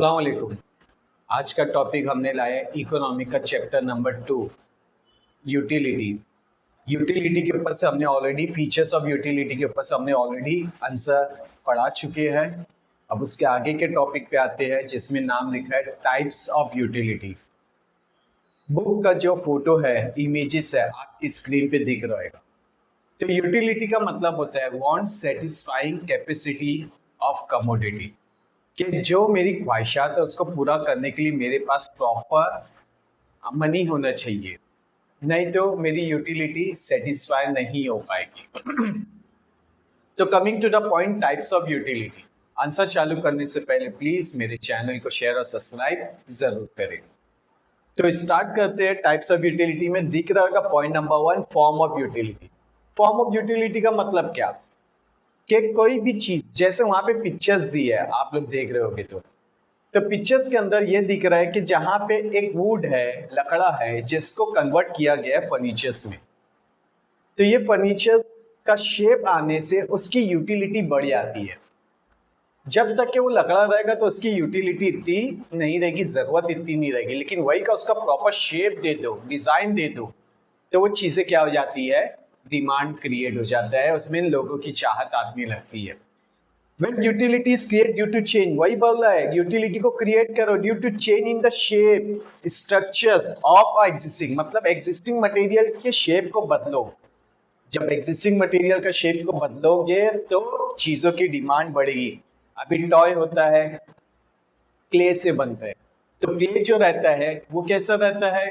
अस्सलाम वालेकुम। आज का टॉपिक हमने लाया है इकोनॉमी का चैप्टर नंबर 2 यूटिलिटी। यूटिलिटी के ऊपर से हमने ऑलरेडी फीचर्स ऑफ यूटिलिटी के ऊपर से हमने ऑलरेडी आंसर पढ़ा चुके हैं। अब उसके आगे के टॉपिक पे आते हैं जिसमें नाम लिखा है टाइप्स ऑफ यूटिलिटी। बुक का जो फोटो है, इमेजेस है, आपकी स्क्रीन पे दिख रहेगा। तो यूटिलिटी का मतलब होता है want satisfying capacity of commodity, कि जो मेरी ख्वाहिशात है उसको पूरा करने के लिए मेरे पास प्रॉपर मनी होना चाहिए, नहीं तो मेरी यूटिलिटी सेटिस्फाई नहीं हो पाएगी। तो coming to the point, types of utility. Answer चालू करने से पहले प्लीज मेरे चैनल को शेयर और सब्सक्राइब जरूर करें। तो स्टार्ट करते हैं। टाइप्स ऑफ यूटिलिटी में दिख रहा होगा point number 1, form of utility. Form of utility का मतलब क्या कि कोई भी चीज, जैसे वहां पे पिक्चर्स दी है, आप लोग देख रहे होगे तो पिक्चर्स के अंदर ये दिख रहा है कि जहां पे एक वुड है, लकड़ा है, जिसको कन्वर्ट किया गया है फर्नीचर्स में। तो ये फर्नीचर्स का शेप आने से उसकी यूटिलिटी बढ़ जाती है। जब तक कि वो लकड़ा रहेगा तो उसकी यूटिलिटी इतनी नहीं रहेगी, जरूरत इतनी नहीं रहेगी, लेकिन वही का उसका प्रॉपर शेप दे दो, डिजाइन दे दो, तो वो चीजें क्या हो जाती है, डिमांड क्रिएट हो जाता है, उसमें लोगों की चाहत आने लगती है। When utilities create due to change, वही बोल रहा है यूटिलिटी को क्रिएट करो due to change in the shape structures of existing, मतलब एग्जिस्टिंग मटेरियल के शेप को बदलो। जब एग्जिस्टिंग मटेरियल का शेप को बदलोगे तो चीजों की डिमांड बढ़ेगी। अभी टॉय होता है, क्ले से बनता है, तो क्ले जो रहता है वो कैसा रहता है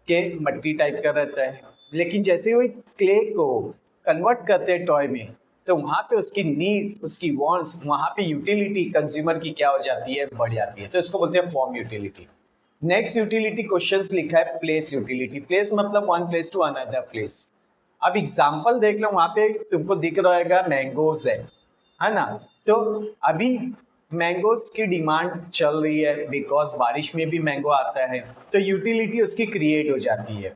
कि मट्टी टाइप का रहता है, लेकिन जैसे ही क्ले को कन्वर्ट करते हैं टॉय में, तो वहां पे उसकी नीड्स, उसकी वांट्स, वहां पे यूटिलिटी कंज्यूमर की क्या हो जाती है, बढ़ जाती है। तो इसको बोलते हैं form utility. Next utility questions लिखा है प्लेस यूटिलिटी। प्लेस मतलब one place to another place. अब एग्जांपल देख लो, वहां पे तुमको दिख रहा होगा मैंगोज है ना। तो अभी मैंगोज की डिमांड चल रही है बिकॉज बारिश में भी मैंगो आता है, तो यूटिलिटी उसकी क्रिएट हो जाती है।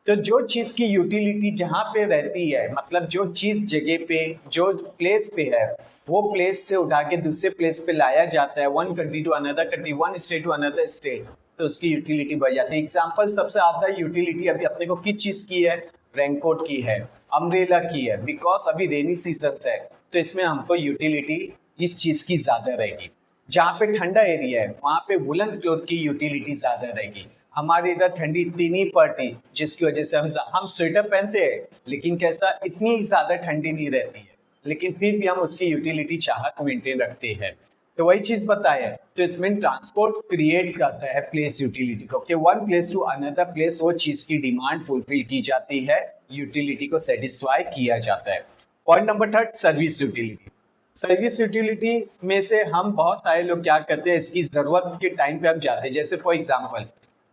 तो जो चीज की यूटिलिटी जहां पे रहती है, मतलब जो चीज जगह पे, जो प्लेस पे है, वो प्लेस से उठा के दूसरे प्लेस पे लाया जाता है, one country to another country, one state to another state, तो उसकी यूटिलिटी बढ़ जाती है। एग्जांपल सबसे ज्यादा यूटिलिटी अभी अपने को किस चीज की है, रेनकोट की है, अम्ब्रेला की है, बिकॉज अभी रेनी सीजन है, तो इसमें हमको यूटिलिटी इस चीज की ज्यादा रहेगी। जहाँ पे ठंडा एरिया है वहां पे वुलन क्लॉथ की यूटिलिटी ज्यादा रहेगी। हमारे इधर ठंडी इतनी नहीं पड़ती, जिसकी वजह से हम स्वेटर पहनते हैं, लेकिन कैसा इतनी ज्यादा ठंडी नहीं रहती है, लेकिन फिर भी हम उसकी यूटिलिटी चाहत मेंटेन रखते हैं। तो वही चीज बताया, तो इसमें ट्रांसपोर्ट क्रिएट करता है प्लेस यूटिलिटी को, कि one place to another place वो चीज की डिमांड फुलफिल की जाती है, यूटिलिटी को सेटिस्फाई किया जाता है। Point number 3, service utility. Service utility में से हम बहुत सारे लोग क्या करते हैं, इसकी जरूरत के टाइम पे हम जाते हैं। जैसे फॉर एग्जांपल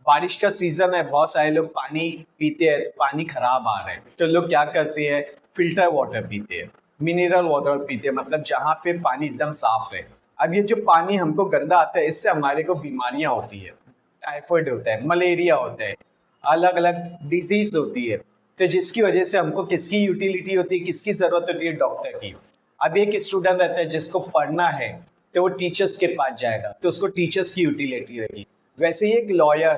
बारिश का सीजन है, बहुत सारे लोग पानी पीते हैं, पानी खराब आ रहा है, तो लोग क्या करते हैं, फिल्टर वाटर पीते हैं, मिनरल वाटर पीते हैं, मतलब जहाँ पे पानी एकदम साफ है। अब ये जो पानी हमको गंदा आता है, इससे हमारे को बीमारियां होती है, टाइफाइड होता है, मलेरिया होता है, अलग अलग डिजीज होती है। तो जिसकी वजह से हमको किसकी यूटिलिटी होती है, किसकी जरूरत होती है, डॉक्टर की। अब एक स्टूडेंट रहता है जिसको पढ़ना है, तो वो टीचर्स के पास जाएगा, तो उसको टीचर्स की यूटिलिटी रहेगी। वैसे ही एक लॉयर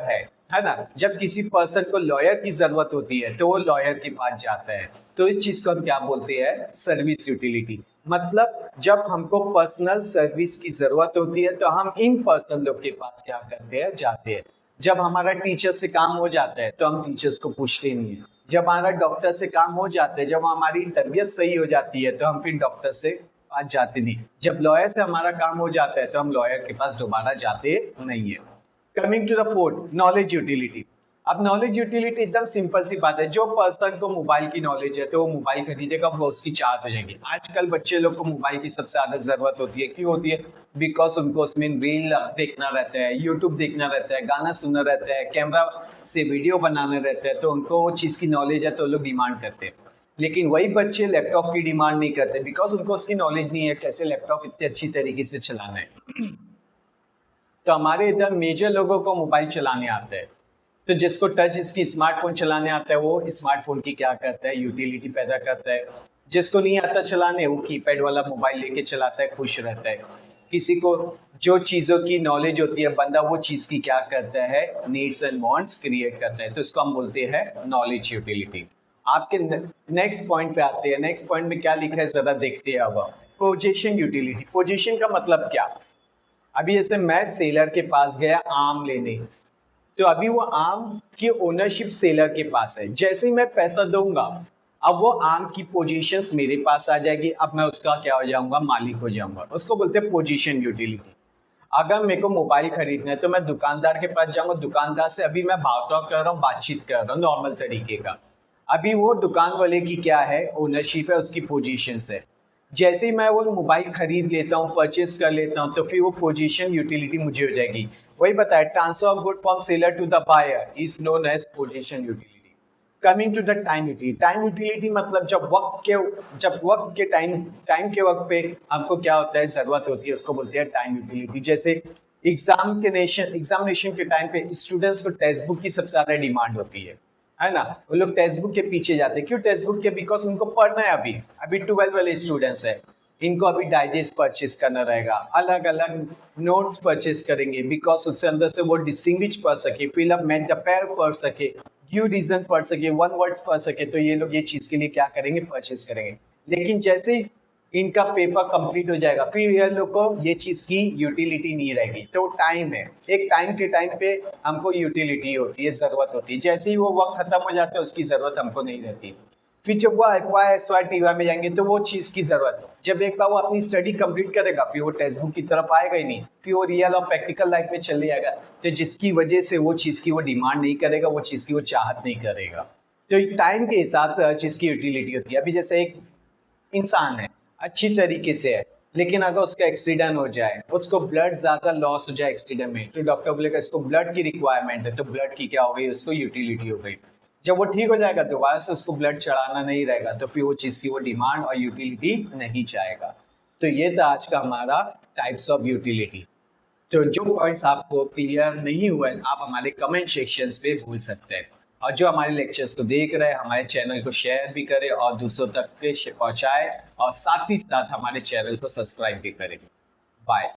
है ना, जब किसी पर्सन को लॉयर की जरूरत होती है तो वो लॉयर के पास जाता है। तो इस चीज को हम क्या बोलते हैं, सर्विस यूटिलिटी। मतलब जब हमको पर्सनल सर्विस की जरूरत होती है तो हम इन पर्सन लोग के पास क्या करते हैं, जाते हैं। जब हमारा टीचर से काम हो जाता है तो हम टीचर्स को पूछते नहीं है। जब हमारा डॉक्टर से काम हो जाता है, जब हमारी तबीयत सही हो जाती है, तो हम फिर डॉक्टर से पास जाते नहीं। जब लॉयर से हमारा काम हो जाता है तो हम लॉयर के पास दोबारा जाते नहीं है। Coming to the fourth, knowledge utility. अब नॉलेज यूटिलिटी एकदम सिंपल सी बात है। जो पर्सन को मोबाइल की नॉलेज है तो वो मोबाइल खरीदेगा, वो उसकी चाहत हो जाएगी। आजकल बच्चे लोग को मोबाइल की सबसे ज्यादा जरूरत होती है। क्यों होती है, बिकॉज उनको उसमें रील देखना रहता है, यूट्यूब देखना रहता है, गाना सुनना रहता है, कैमरा से वीडियो बनाना रहता है, तो उनको वो चीज की नॉलेज है तो लोग डिमांड करते हैं। लेकिन वही बच्चे लैपटॉप की डिमांड नहीं करते, बिकॉज उनको उसकी नॉलेज नहीं है कैसे लैपटॉप इतनी अच्छी तरीके से चलाना है। तो हमारे इधर मेजर लोगों को मोबाइल चलाने आता है, तो जिसको टच इसकी स्मार्टफोन चलाने आता है वो स्मार्टफोन की क्या करता है, यूटिलिटी पैदा करता है। जिसको नहीं आता चलाने वो कीपैड वाला मोबाइल लेके चलाता है, खुश रहता है। किसी को जो चीज़ों की नॉलेज होती है, बंदा वो चीज़ की क्या करता है, नीड्स एंड वांट्स क्रिएट करता है, तो इसको हम बोलते हैं नॉलेज यूटिलिटी। आपके नेक्स्ट पॉइंट पे आते हैं। नेक्स्ट पॉइंट में क्या लिखा है जरा देखते हैं अब। Position utility. पोजीशन का मतलब क्या? अभी जैसे मैं सेलर के पास गया आम लेने, तो अभी वो आम की ओनरशिप सेलर के पास है। जैसे ही मैं पैसा दूंगा, अब वो आम की पोजीशंस मेरे पास आ जाएगी। अब मैं उसका क्या हो जाऊंगा, मालिक हो जाऊंगा। उसको बोलते हैं पोजीशन यूटिलिटी। अगर मेरे को मोबाइल खरीदना है तो मैं दुकानदार के पास जाऊंगा, दुकानदार से अभी मैं भाव कर रहा हूँ, बातचीत कर रहा हूँ नॉर्मल तरीके का। अभी वो दुकान वाले की क्या है, ओनरशिप है, उसकी पोजीशन है। जैसे ही मैं वो मोबाइल खरीद लेता हूँ, परचेस कर लेता हूँ, तो फिर वो पोजीशन यूटिलिटी मुझे हो जाएगी। वही बताया, transfer of good from seller to the buyer is known as position utility. Coming to the time utility. Time utility मतलब जब वक्त के टाइम के वक्त पे हमको क्या होता है, जरूरत होती है, उसको बोलते हैं टाइम यूटिलिटी। जैसे एग्जामिनेशन के टाइम पे स्टूडेंट्स को टेक्स्ट बुक की सबसे ज्यादा डिमांड होती है ना। वो लोग टेक्स्ट बुक के पीछे जाते हैं। क्यों टेक्स्ट बुक के? बिकॉज उनको पढ़ना है। अभी 12 वाले स्टूडेंट्स है, इनको अभी डाइजेस्ट परचेस करना रहेगा, अलग अलग नोट्स परचेस करेंगे, बिकॉज उससे अंदर से वो डिस्टिंग्विश पढ़ सके, फिल अप मेंट द पेयर पढ़ सके, ड्यू रीजन पढ़ सके, वन वर्ड्स पढ़ सके, तो ये लोग ये चीज के लिए क्या करेंगे, परचेस करेंगे। लेकिन जैसे ही इनका पेपर कंप्लीट हो जाएगा, फिर ये लोग को ये चीज की यूटिलिटी नहीं रहेगी। तो टाइम है, एक टाइम के टाइम पे हमको यूटिलिटी होती है, जरूरत होती है। जैसे ही वो वक्त खत्म हो जाता है, उसकी जरूरत हमको नहीं रहती। फिर जब वो FY में जाएंगे तो वो चीज की जरूरत है। जब एक बार वो अपनी स्टडी कंप्लीट करेगा, फिर वो टेक्स्ट बुक की तरफ आएगा ही नहीं, फिर वो रियल और प्रैक्टिकल लाइफ में चले जाएगा। तो जिसकी वजह से वो चीज की वो डिमांड नहीं करेगा, वो चीज की वो चाहत नहीं करेगा। तो टाइम के हिसाब से हर चीज की यूटिलिटी होती है। अभी जैसे एक इंसान है, अच्छी तरीके से है, लेकिन अगर उसका एक्सीडेंट हो जाए, उसको ब्लड ज्यादा लॉस हो जाए एक्सीडेंट में, तो डॉक्टर बोलेगा इसको ब्लड की रिक्वायरमेंट है, तो ब्लड की क्या हो गई, उसको यूटिलिटी हो गई। जब वो ठीक हो जाएगा, दोबारा से उसको ब्लड चढ़ाना नहीं रहेगा, तो फिर वो चीज़ की वो डिमांड और यूटिलिटी नहीं चाहेगा। तो ये था आज का हमारा टाइप्स ऑफ यूटिलिटी। तो जो पॉइंट्स आपको क्लियर नहीं हुए, आप हमारे कमेंट सेक्शंस पे भूल सकते हैं। और जो हमारे लेक्चर्स को देख रहे हैं, हमारे चैनल को शेयर भी करें और दूसरों तक पहुंचाए, और साथ ही साथ हमारे चैनल को सब्सक्राइब भी करें। बाय।